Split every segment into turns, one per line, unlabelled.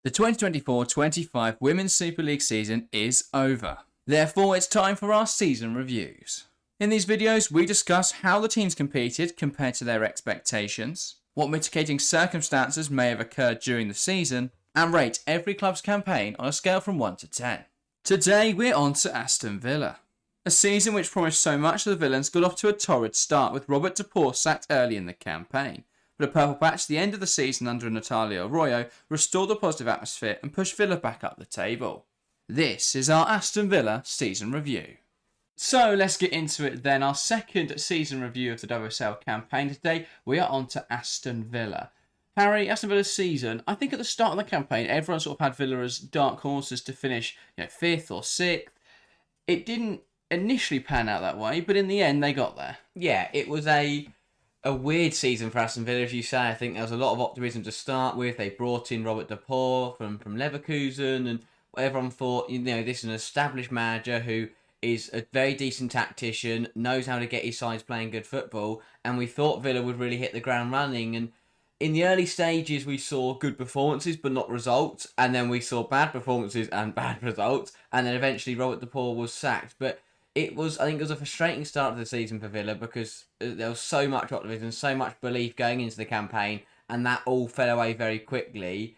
The 2024-25 Women's Super League season is over. Therefore, it's time for our season reviews. In these videos, we discuss how the teams competed compared to their expectations, what mitigating circumstances may have occurred during the season, and rate every club's campaign on a scale from 1 to 10. Today, we're on to Aston Villa. A season which promised so much the Villains got off to a torrid start with Robert De Pauw sacked early in the campaign. But a purple patch at the end of the season under Natalia Arroyo restored the positive atmosphere and pushed Villa back up the table. This is our Aston Villa season review. So let's get into it then. Our second season review of the WSL campaign. Today we are on to Aston Villa. Harry, Aston Villa's season, I think at the start of the campaign everyone sort of had Villa as dark horses to finish 5th or 6th. It didn't initially pan out that way, but in the end they got there.
Yeah, it was a weird season for Aston Villa, as you say. I think there was a lot of optimism to start with. They brought in Robert De Pauw from Leverkusen, and everyone thought, this is an established manager who is a very decent tactician, knows how to get his sides playing good football, and we thought Villa would really hit the ground running. And in the early stages, we saw good performances, but not results, and then we saw bad performances and bad results, and then eventually Robert De Pauw was sacked. But I think it was a frustrating start to the season for Villa because there was so much optimism, so much belief going into the campaign, and that all fell away very quickly.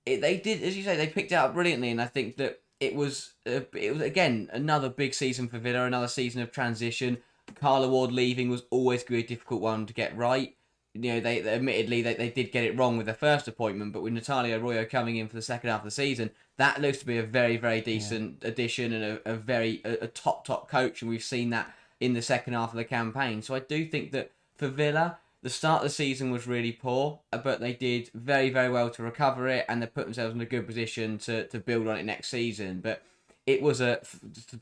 They did, as you say, they picked it up brilliantly, and I think that it was again another big season for Villa, another season of transition. Carla Ward leaving was always going to be a difficult one to get right. They admittedly they did get it wrong with their first appointment, but with Natalia Arroyo coming in for the second half of the season, that looks to be a very, very decent addition and a top coach, and we've seen that in the second half of the campaign. So I do think that for Villa, the start of the season was really poor, but they did very, very well to recover it, and they put themselves in a good position to build on it next season. But it was as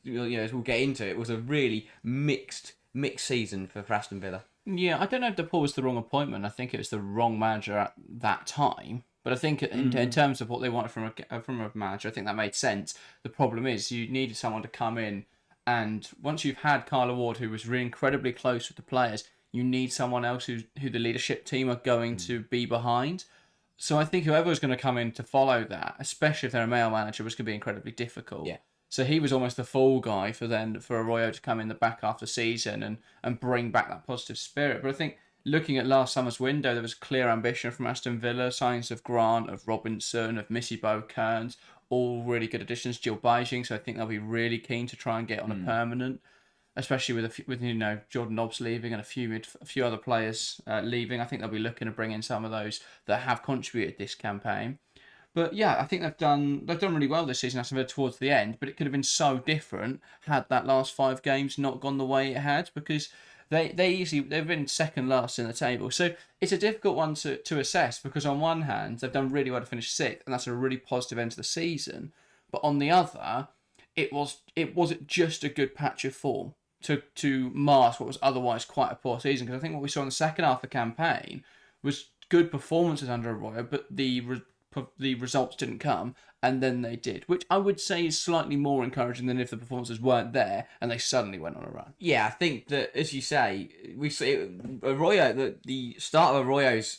we'll get into it was a really mixed season for Aston Villa.
Yeah, I don't know if De Pauw was the wrong appointment. I think it was the wrong manager at that time. But I think in terms of what they wanted from a manager, I think that made sense. The problem is you needed someone to come in, and once you've had Carla Ward, who was really incredibly close with the players, you need someone else who the leadership team are going to be behind. So I think whoever was going to come in to follow that, especially if they're a male manager, was going to be incredibly difficult.
Yeah.
So he was almost the fall guy for Arroyo to come in the back half of the season and bring back that positive spirit. But I think looking at last summer's window, there was clear ambition from Aston Villa, signs of Grant, of Robinson, of Missy Bo Kearns, all really good additions. Jill Beijing, so I think they'll be really keen to try and get on a permanent, especially with Jordan Nobbs leaving and a few other players leaving. I think they'll be looking to bring in some of those that have contributed this campaign. But yeah, I think they've done really well this season, Aston Villa, towards the end. But it could have been so different had that last 5 games not gone the way it had, because they've been second last in the table. So it's a difficult one to assess, because on one hand they've done really well to finish 6th, and that's a really positive end to the season. But on the other, it wasn't just a good patch of form to mask what was otherwise quite a poor season. Because I think what we saw in the second half of the campaign was good performances under Arroyo, but the results didn't come, and then they did, which I would say is slightly more encouraging than if the performances weren't there and they suddenly went on a run.
Yeah, I think that, as you say, we see Arroyo, the start of Arroyo's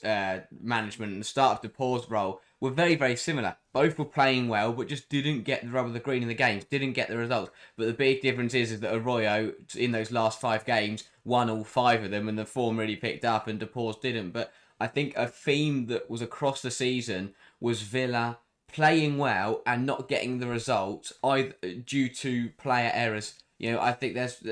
management and the start of De Pauw's role were very, very similar. Both were playing well, but just didn't get the rub of the green in the games, didn't get the results. But the big difference is that Arroyo, in those last 5 games, won all 5 of them, and the form really picked up, and De Pauw's didn't. But I think a theme that was across the season was Villa playing well and not getting the results either due to player errors. I think there's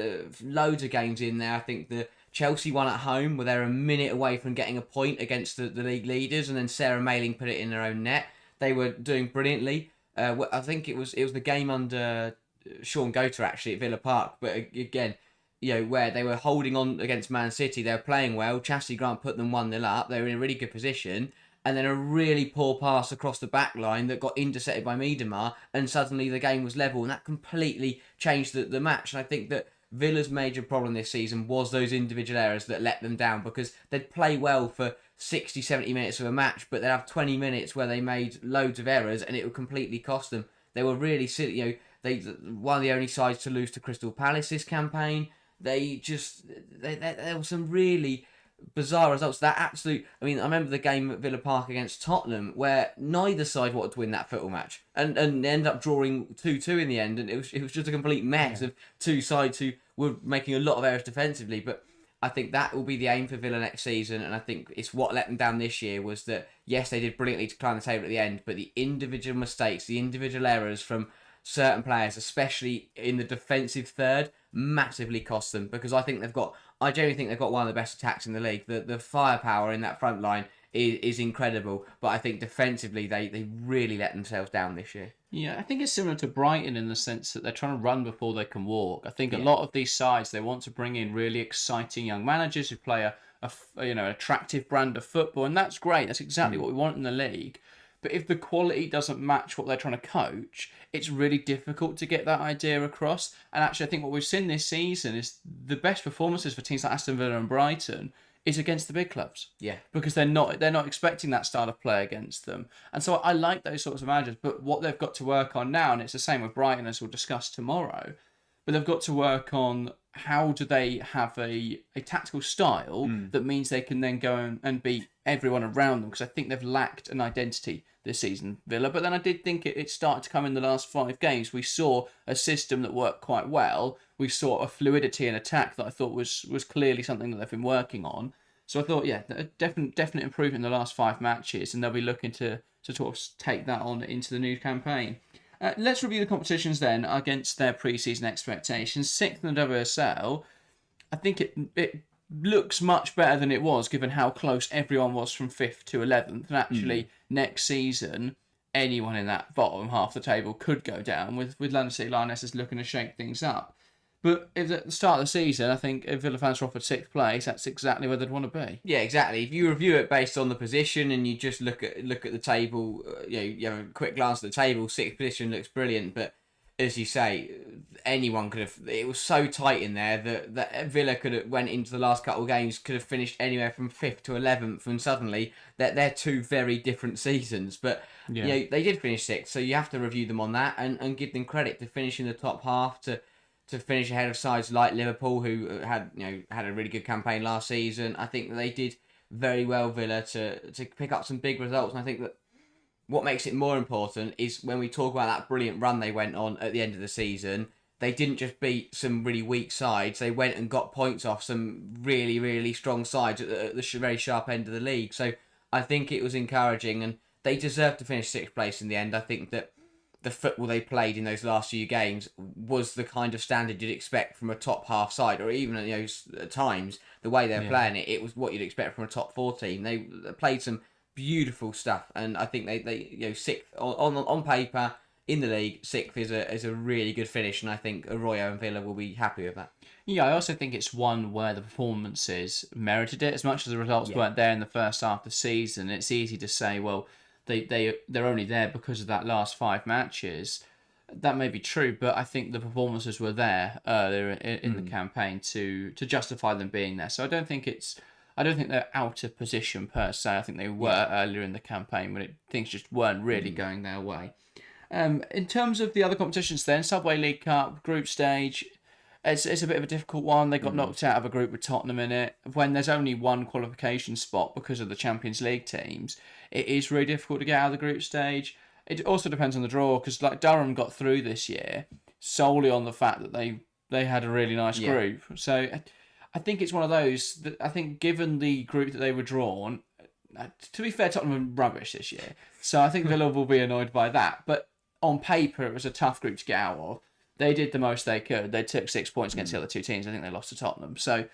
loads of games in there. I think the Chelsea one at home, where they're a minute away from getting a point against the league leaders, and then Sarah Mailing put it in their own net. They were doing brilliantly. I think it was the game under Sean Goater actually at Villa Park, but again, where they were holding on against Man City, they were playing well. Chastity Grant put them 1-0 up. They were in a really good position. And then a really poor pass across the back line that got intercepted by Miedemar, and suddenly the game was level, and that completely changed the match. And I think that Villa's major problem this season was those individual errors that let them down, because they'd play well for 60, 70 minutes of a match, but they'd have 20 minutes where they made loads of errors, and it would completely cost them. They were really silly. They one of the only sides to lose to Crystal Palace this campaign. There were some really bizarre results. That absolute. I mean, I remember the game at Villa Park against Tottenham where neither side wanted to win that football match, and ended up drawing 2-2 in the end, and it was just a complete mess of two sides who were making a lot of errors defensively. But I think that will be the aim for Villa next season, and I think it's what let them down this year was that yes, they did brilliantly to climb the table at the end, but the individual mistakes, the individual errors from certain players, especially in the defensive third, massively cost them, because I genuinely think they've got one of the best attacks in the league. The firepower in that front line is incredible, but I think defensively they really let themselves down this year.
Yeah, I think it's similar to Brighton in the sense that they're trying to run before they can walk. I think a lot of these sides, they want to bring in really exciting young managers who play attractive brand of football, and that's great. That's exactly what we want in the league. But if the quality doesn't match what they're trying to coach, it's really difficult to get that idea across. And actually, I think what we've seen this season is the best performances for teams like Aston Villa and Brighton is against the big clubs.
Yeah.
Because they're not expecting that style of play against them. And so I like those sorts of managers, but what they've got to work on now, and it's the same with Brighton as we'll discuss tomorrow, but they've got to work on how do they have a tactical style that means they can then go and beat everyone around them, because I think they've lacked an identity this season, Villa. But then I did think it started to come in the last 5 games. We saw a system that worked quite well. We saw a fluidity in attack that I thought was clearly something that they've been working on. So I thought, yeah, a definite improvement in the last 5 matches, and they'll be looking to sort of take that on into the new campaign. Let's review the competitions then against their pre-season expectations. 6th in the WSL. I think it looks much better than it was, given how close everyone was from 5th to 11th. And actually, next season, anyone in that bottom half of the table could go down, with London City Lionesses looking to shake things up. But if at the start of the season, I think if Villa fans were offered 6th place, that's exactly where they'd want to be.
Yeah, exactly. If you review it based on the position and you just look at the table, you have a quick glance at the table, 6th position looks brilliant. But as you say, anyone could have. It was so tight in there that Villa could have went into the last couple of games, could have finished anywhere from 5th to 11th, and suddenly they're 2 very different seasons. But they did finish 6th, so you have to review them on that and give them credit to finish in the top half, to finish ahead of sides like Liverpool, who had a really good campaign last season. I think that they did very well, Villa, to pick up some big results. And I think that what makes it more important is when we talk about that brilliant run they went on at the end of the season, they didn't just beat some really weak sides. They went and got points off some really, really strong sides at the very sharp end of the league. So I think it was encouraging, and they deserved to finish 6th place in the end. I think that the football they played in those last few games was the kind of standard you'd expect from a top half side, or even at times the way they're playing it was what you'd expect from a top 4 team. They played some beautiful stuff, and I think they 6th on paper in the league. 6th is a really good finish, and I think Arroyo and Villa will be happy with that.
Yeah, I also think it's one where the performances merited it as much as the results weren't there in the first half of the season. It's easy to say, well, they're only there because of that last 5 matches. That may be true, but I think the performances were there earlier in the campaign to justify them being there. So I don't think they're out of position per se. I think they were earlier in the campaign when things just weren't really going their way. In terms of the other competitions then, Subway League Cup, group stage, it's a bit of a difficult one. They got knocked out of a group with Tottenham in it. When there's only one qualification spot because of the Champions League teams, it is really difficult to get out of the group stage. It also depends on the draw, because like Durham got through this year solely on the fact that they had a really nice group. So I think it's one of those that I think, given the group that they were drawn, to be fair, Tottenham were rubbish this year. So I think Villa will be annoyed by that. But on paper, it was a tough group to get out of. They did the most they could. They took 6 points against the other 2 teams. I think they lost to Tottenham. So,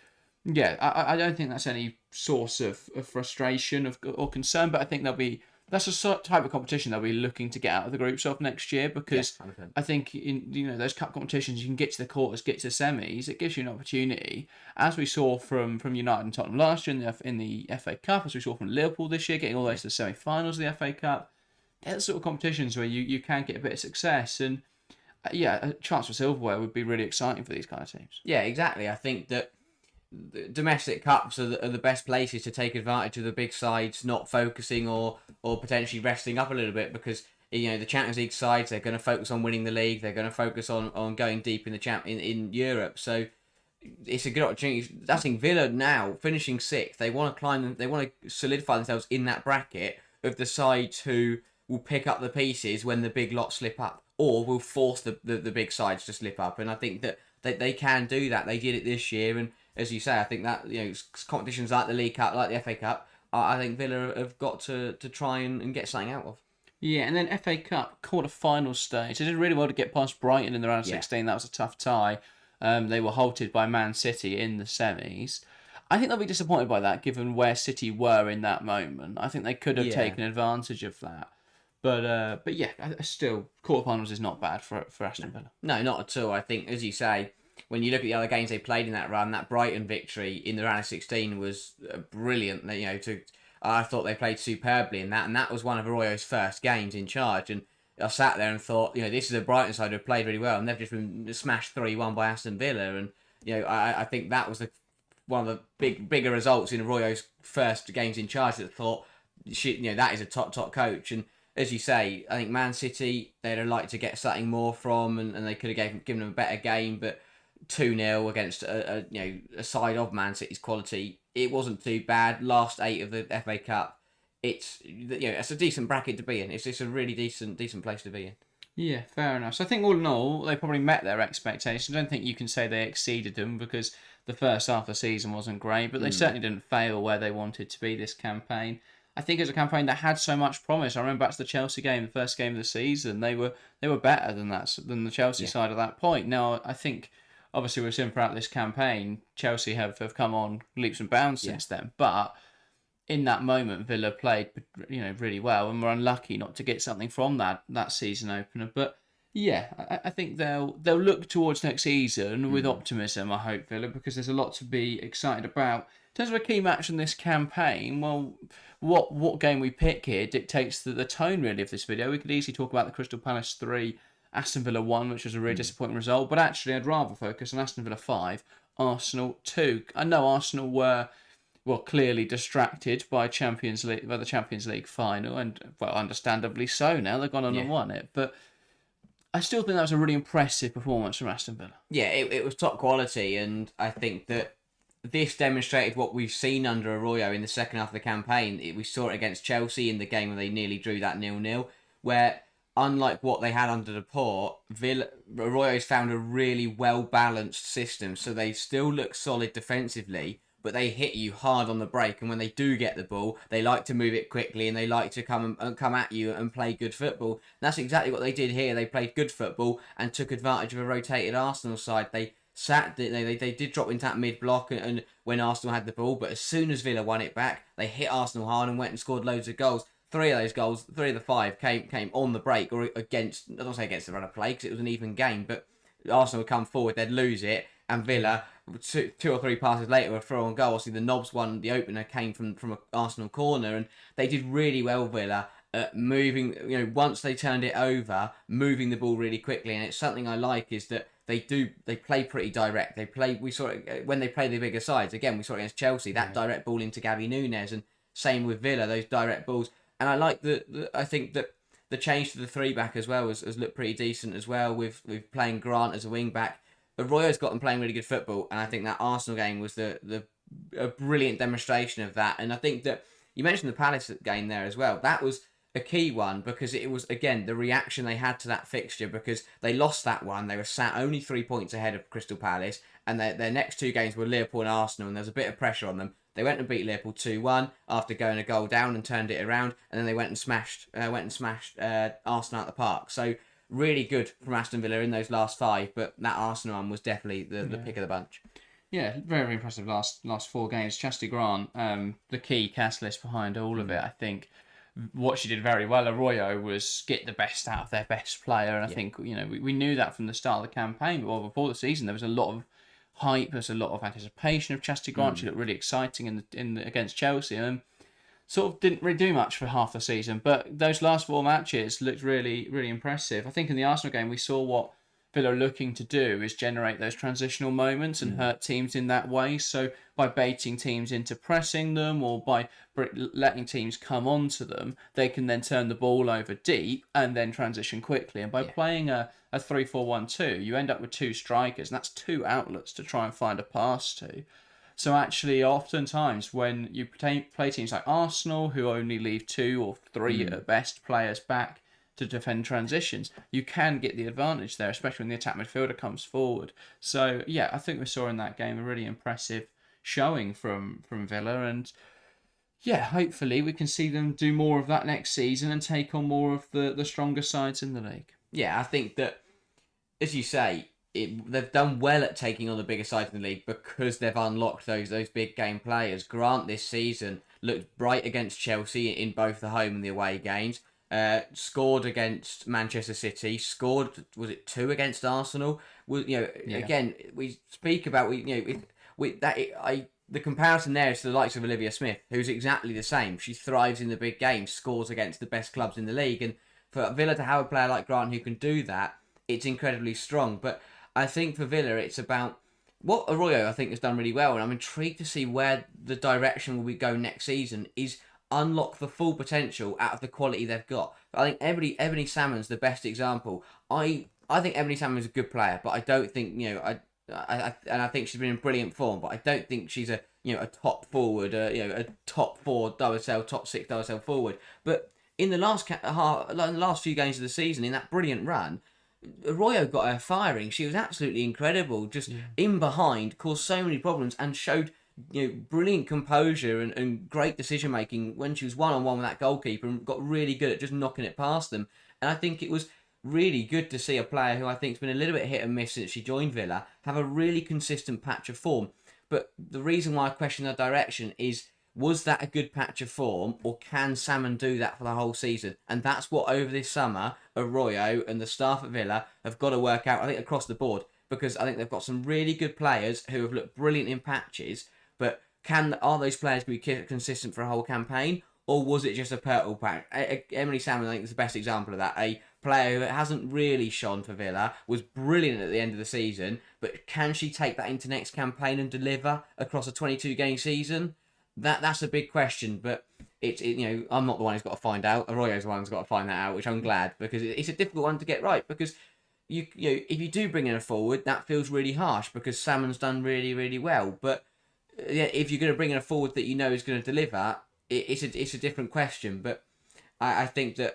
yeah, I don't think that's any source of frustration or concern. But I think that's a type of competition they'll be looking to get out of the groups of next year, because I think in those cup competitions, you can get to the quarters, get to the semis. It gives you an opportunity, as we saw from United and Tottenham last year in the FA Cup, as we saw from Liverpool this year, getting all the way to the semi-finals of the FA Cup. They're the sort of competitions where you can get a bit of success, and a chance for silverware would be really exciting for these kind of teams.
Yeah, exactly. I think that the domestic cups are the best places to take advantage of the big sides not focusing or potentially resting up a little bit, because the Champions League sides, they're going to focus on winning the league. They're going to focus on going deep in the in Europe. So it's a good opportunity. I think Villa now finishing sixth, they want to climb. They want to solidify themselves in that bracket of the sides who will pick up the pieces when the big lot slip up, or will force the big sides to slip up. And I think that they can do that. They did it this year, and as you say, I think that competitions like the League Cup, like the FA Cup, I think Villa have got to try and get something out of.
Yeah, and then FA Cup quarter-final stage. They did really well to get past Brighton in the round of 16. That was a tough tie. They were halted by Man City in the semis. I think they'll be disappointed by that, given where City were in that moment. I think they could have taken advantage of that. But yeah, still, quarterfinals is not bad for Aston Villa.
No, not at all. I think, as you say, when you look at the other games they played in that run, that Brighton victory in the round of 16 was brilliant. I thought they played superbly in that, and that was one of Arroyo's first games in charge. And I sat there and thought, this is a Brighton side who have played really well, and they've just been smashed 3-1 by Aston Villa. And I think that was one of the bigger results in Arroyo's first games in charge. That thought, that is a top coach. And as you say, I think Man City they'd have liked to get something more from, and they could have given them a better game, but 2-0 against a side of Man City's quality, it wasn't too bad. Last 8 of the FA Cup, it's a decent bracket to be in. It's just a really decent place to be in.
Yeah, fair enough. So I think all in all, they probably met their expectations. I don't think you can say they exceeded them because the first half of the season wasn't great, but they certainly didn't fail where they wanted to be this campaign. I think it's a campaign that had so much promise. I remember back to the Chelsea game, the first game of the season. They were better than the Chelsea side at that point. Now I think obviously we've seen throughout this campaign, Chelsea have come on leaps and bounds since then. But in that moment, Villa played really well and were unlucky not to get something from that season opener. But yeah, I think they'll look towards next season with optimism. I hope, Villa, because there's a lot to be excited about. In terms of a key match in this campaign, well, what game we pick here dictates the tone really of this video. We could easily talk about the Crystal Palace 3, Aston Villa 1, which was a really disappointing result. But actually, I'd rather focus on Aston Villa 5, Arsenal 2. I know Arsenal were clearly distracted by the Champions League final, and understandably so. Now they've gone on and won it, but I still think that was a really impressive performance from Aston Villa.
Yeah, it was top quality, and I think that this demonstrated what we've seen under Arroyo in the second half of the campaign. We saw it against Chelsea in the game where they nearly drew that 0-0, where unlike what they had under De Pauw, Arroyo's found a really well-balanced system, so they still look solid defensively, but they hit you hard on the break, and when they do get the ball, they like to move it quickly, and they like to come at you and play good football. And that's exactly what they did here. They played good football and took advantage of a rotated Arsenal side. They did drop into that mid-block and when Arsenal had the ball, but as soon as Villa won it back, they hit Arsenal hard and went and scored loads of goals. 3 of those goals, 3 of the 5 came on the break or against, I don't say against the run of play because it was an even game, but Arsenal would come forward, they'd lose it, and Villa, 2 or 3 passes later, were throw on goal. Obviously, the Knobs one, the opener, came from an Arsenal corner, and they did really well, Villa, at moving, once they turned it over, moving the ball really quickly, and it's something I like is that they play pretty direct. We saw it when they play the bigger sides. Again, we saw it against Chelsea, that direct ball into Gabby Nunes, and same with Villa, those direct balls. And I like I think that the change to the 3-back as well has looked pretty decent as well with playing Grant as a wing-back. Arroyo's got them playing really good football, and I think that Arsenal game was a brilliant demonstration of that. And I think that you mentioned the Palace game there as well. That was a key one because it was, again, the reaction they had to that fixture because they lost that one. They were sat only 3 points ahead of Crystal Palace, and their next 2 games were Liverpool and Arsenal, and there was a bit of pressure on them. They went and beat Liverpool 2-1 after going a goal down and turned it around, and then they went and smashed Arsenal out the park. So really good from Aston Villa in those last 5, but that Arsenal one was definitely the pick of the bunch.
Yeah, very, very impressive last 4 games. Chastity Grant, the key catalyst behind all of it, I think. What she did very well, Arroyo, was get the best out of their best player, and I think we knew that from the start of the campaign. But before the season, there was a lot of hype, there's a lot of anticipation of Chastity Grant. She looked really exciting against Chelsea, and sort of didn't really do much for half the season. But those last 4 matches looked really, really impressive. I think in the Arsenal game we saw what Villa are looking to do is generate those transitional moments and hurt teams in that way. So by baiting teams into pressing them, or by letting teams come onto them, they can then turn the ball over deep and then transition quickly. And by playing a 3-4-1-2, you end up with two strikers, and that's two outlets to try and find a pass to. So actually, oftentimes when you play teams like Arsenal, who only leave 2 or 3 at best players back to defend transitions, you can get the advantage there, especially when the attack midfielder comes forward. So yeah, I think we saw in that game a really impressive showing from Villa, and yeah, hopefully we can see them do more of that next season and take on more of the stronger sides in the league.
Yeah, I think that, as you say, they've done well at taking on the bigger sides in the league because they've unlocked those big game players. Grant this season looked bright against Chelsea in both the home and the away games. Scored against Manchester City. Scored, was it 2 against Arsenal? Again, we speak about the comparison there is to the likes of Olivia Smith, who's exactly the same. She thrives in the big games, scores against the best clubs in the league, and for Villa to have a player like Grant who can do that, it's incredibly strong. But I think for Villa, it's about what Arroyo, I think, has done really well, and I'm intrigued to see where the direction will we go next season is unlock the full potential out of the quality they've got. I think Ebony Salmon's the best example. I think Ebony Salmon's a good player, but I don't think, I think she's been in brilliant form, but I don't think she's a top forward, a top 4 WSL, top 6 WSL forward. But in the last few games of the season, in that brilliant run, Arroyo got her firing. She was absolutely incredible. Just in behind, caused so many problems, and showed brilliant composure and great decision making when she was one-on-one with that goalkeeper, and got really good at just knocking it past them. And I think it was really good to see a player who I think has been a little bit hit and miss since she joined Villa have a really consistent patch of form. But the reason why I question her direction is, was that a good patch of form, or can Salmon do that for the whole season? And that's what over this summer Arroyo and the staff at Villa have got to work out, I think, across the board, because I think they've got some really good players who have looked brilliant in patches, but are those players going to be consistent for a whole campaign, or was it just a purple patch? Emily Salmon, I think, is the best example of that. A player who hasn't really shone for Villa, was brilliant at the end of the season, but can she take that into next campaign and deliver across a 22-game season? That's a big question, but I'm not the one who's got to find out. Arroyo's the one who's got to find that out, which I'm glad, because it's a difficult one to get right. Because if you do bring in a forward, that feels really harsh because Salmon's done really, really well. But if you're going to bring in a forward that is going to deliver, it's a different question. But I think that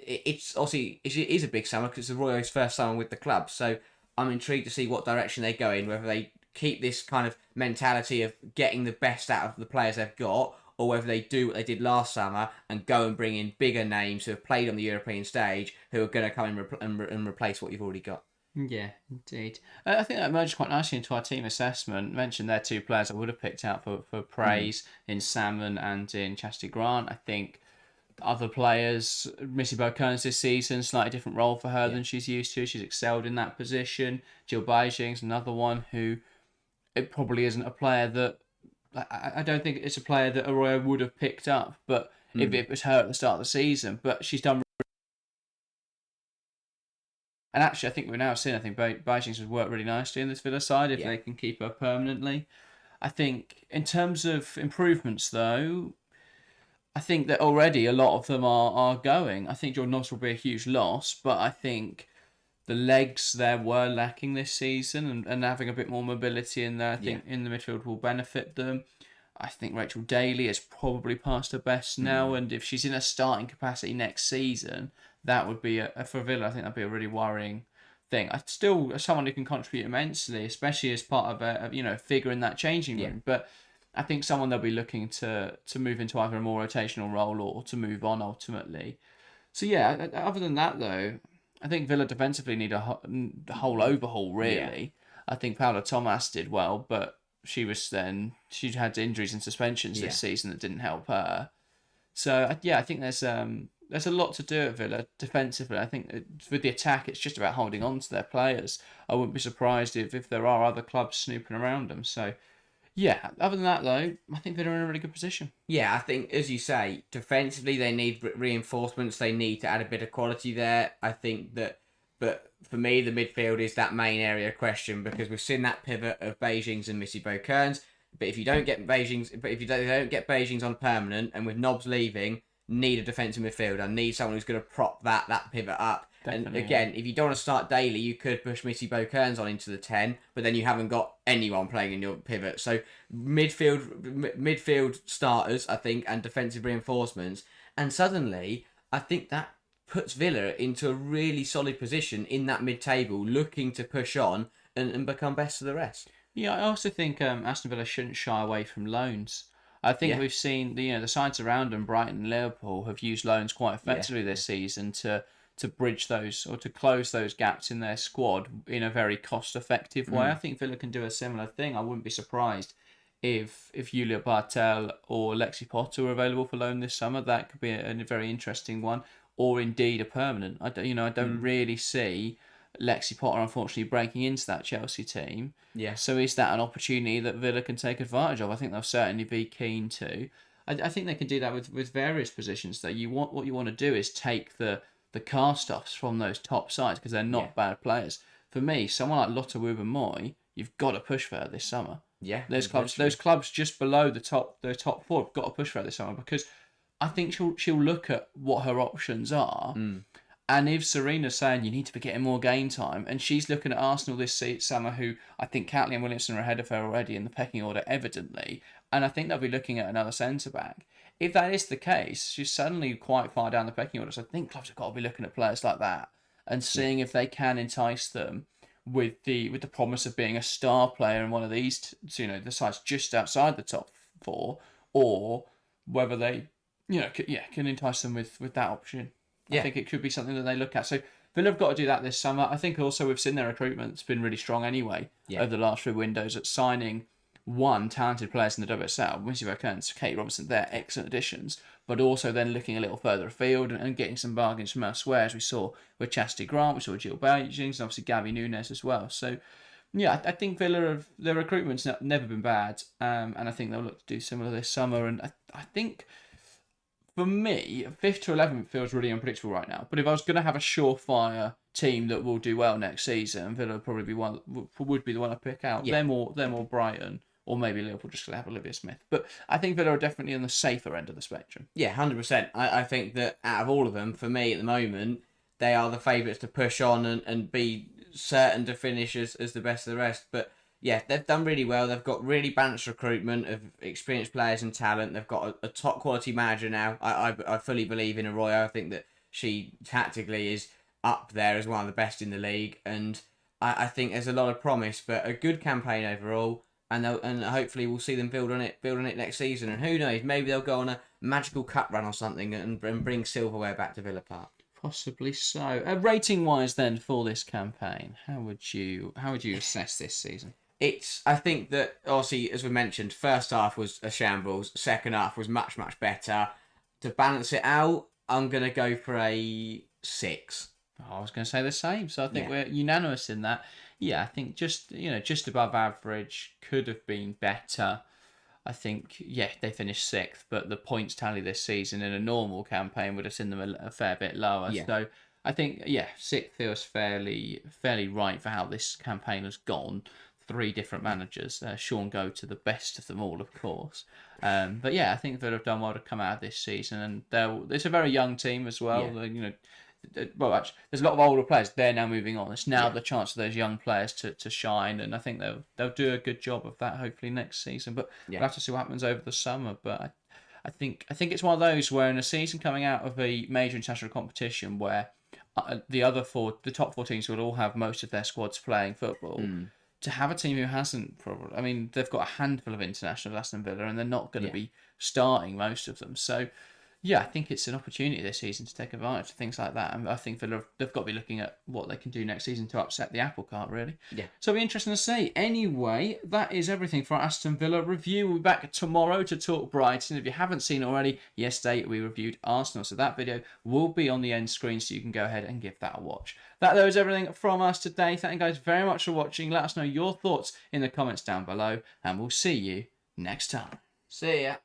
it's obviously it is a big summer because it's Arroyo's first summer with the club. So I'm intrigued to see what direction they go in, whether they keep this kind of mentality of getting the best out of the players they've got, or whether they do what they did last summer and go and bring in bigger names who have played on the European stage, who are going to come in and replace what you've already got.
Yeah, indeed. I think that merged quite nicely into our team assessment. Mentioned there 2 players I would have picked out for praise in Salmon and in Chastity Grant. I think other players, Missy Burkearns this season, slightly different role for her than she's used to. She's excelled in that position. Jill Beijing's another one who, it probably isn't a player that, I don't think it's a player that Arroyo would have picked up, but if it was her at the start of the season, but she's done. And actually, I think we're now seeing, I think Beijing has worked really nicely in this Villa side if they can keep her permanently. I think in terms of improvements, though, I think that already a lot of them are going. I think Jordan Noss will be a huge loss, but I think the legs there were lacking this season, and having a bit more mobility in there, I think in the midfield will benefit them. I think Rachel Daly is probably past her best now, and if she's in a starting capacity next season, that would be for Villa. I think that'd be a really worrying thing. I still someone who can contribute immensely, especially as part of a figure in that changing room. But I think someone they'll be looking to move into either a more rotational role or to move on ultimately. So yeah, other than that though, I think Villa defensively need a whole overhaul really. I think Paula Thomas did well, but she had injuries and suspensions this season that didn't help her. So I think there's a lot to do at Villa defensively. I think with the attack, it's just about holding on to their players. I wouldn't be surprised if there are other clubs snooping around them. So, yeah, other than that, though, I think Villa are in a really good position.
Yeah, I think, as you say, defensively, they need reinforcements. They need to add a bit of quality there. I think that But for me, the midfield is that main area of question because we've seen that pivot of Beijing's and Missy Bokerns. But if you don't get Beijing's on permanent, and with Nobbs leaving, need a defensive midfielder. Need someone who's going to prop that pivot up.
Definitely,
and again, if you don't want to start Daly, you could push Missy Bokerns on into the 10, but then you haven't got anyone playing in your pivot. So midfield starters, I think, and defensive reinforcements. And suddenly, I think that puts Villa into a really solid position in that mid-table, looking to push on and become best of the rest.
Yeah, I also think Aston Villa shouldn't shy away from loans. I think we've seen the sides around them, Brighton and Liverpool, have used loans quite effectively this season to bridge those or to close those gaps in their squad in a very cost-effective way. I think Villa can do a similar thing. I wouldn't be surprised if Julia Bartel or Lexi Potter were available for loan this summer. That could be a very interesting one, or indeed a permanent. I don't really see Lexi Potter unfortunately breaking into that Chelsea team.
Yeah.
So is that an opportunity that Villa can take advantage of? I think they'll certainly be keen to. I think they can do that with various positions. Though what you want to do is take the cast-offs from those top sides because they're not bad players. For me, someone like Lotte Wubben-Moy, you've got to push for her this summer.
Yeah,
those clubs just below the top four have got to push for her this summer because I think she'll look at what her options are. And if Serena's saying you need to be getting more game time, and she's looking at Arsenal this summer, who I think Catley and Williamson are ahead of her already in the pecking order, evidently, and I think they'll be looking at another centre-back. If that is the case, she's suddenly quite far down the pecking order, so I think clubs have got to be looking at players like that and seeing if they can entice them with the promise of being a star player in one of these, the sides just outside the top four, or whether they, can entice them with that option. I think it could be something that they look at. So Villa have got to do that this summer. I think also we've seen their recruitment's been really strong anyway over the last 3 windows at signing talented players in the WSL. Missy Bokerns, Kate Robinson, they're excellent additions, but also then looking a little further afield and getting some bargains from elsewhere, as we saw with Chastity Grant, we saw Jill Beijings, and obviously Gabby Nunes as well. So yeah, I think Villa, their recruitment's never been bad, and I think they'll look to do similar this summer. And I think, for me, 5th to 11th feels really unpredictable right now. But if I was going to have a surefire team that will do well next season, Villa would probably would be the one I pick out. Yeah. Them or Brighton, or maybe Liverpool just to have Olivia Smith. But I think Villa are definitely on the safer end of the spectrum.
Yeah, 100%. I think that out of all of them, for me at the moment, they are the favourites to push on and be certain to finish as the best of the rest. But yeah, they've done really well. They've got really balanced recruitment of experienced players and talent. They've got a top quality manager now. I fully believe in Arroyo. I think that she tactically is up there as one of the best in the league. And I think there's a lot of promise, but a good campaign overall. And hopefully we'll see them build on it next season. And who knows, maybe they'll go on a magical cup run or something and bring silverware back to Villa Park.
Possibly so. Rating wise, then, for this campaign, how would you assess this season?
I think that, obviously, as we mentioned, first half was a shambles. Second half was much, much better. To balance it out, I'm going to go for a 6.
I was going to say the same, so I think we're unanimous in that. Yeah, I think just above average, could have been better. I think, they finished 6th, but the points tally this season in a normal campaign would have seen them a fair bit lower. Yeah. So I think, 6th feels fairly right for how this campaign has gone. 3 different managers. Sean Go to the best of them all, of course. But I think they'd have done well to come out of this season. And it's a very young team as well. Yeah. Well, actually, there's a lot of older players. They're now moving on. It's now the chance for those young players to shine, and I think they'll do a good job of that hopefully next season. But we'll have to see what happens over the summer. But I think it's one of those where in a season coming out of a major international competition where the top 4 teams will all have most of their squads playing football. To have a team who hasn't probably, I mean, they've got a handful of internationals, Aston Villa, and they're not going to be starting most of them. So, I think it's an opportunity this season to take advantage of things like that. And I think they've got to be looking at what they can do next season to upset the apple cart, really. Yeah. So it'll be interesting to see. Anyway, that is everything for our Aston Villa review. We'll be back tomorrow to talk Brighton. If you haven't seen already, yesterday we reviewed Arsenal. So that video will be on the end screen, so you can go ahead and give that a watch. That, though, is everything from us today. Thank you guys very much for watching. Let us know your thoughts in the comments down below, and we'll see you next time.
See ya.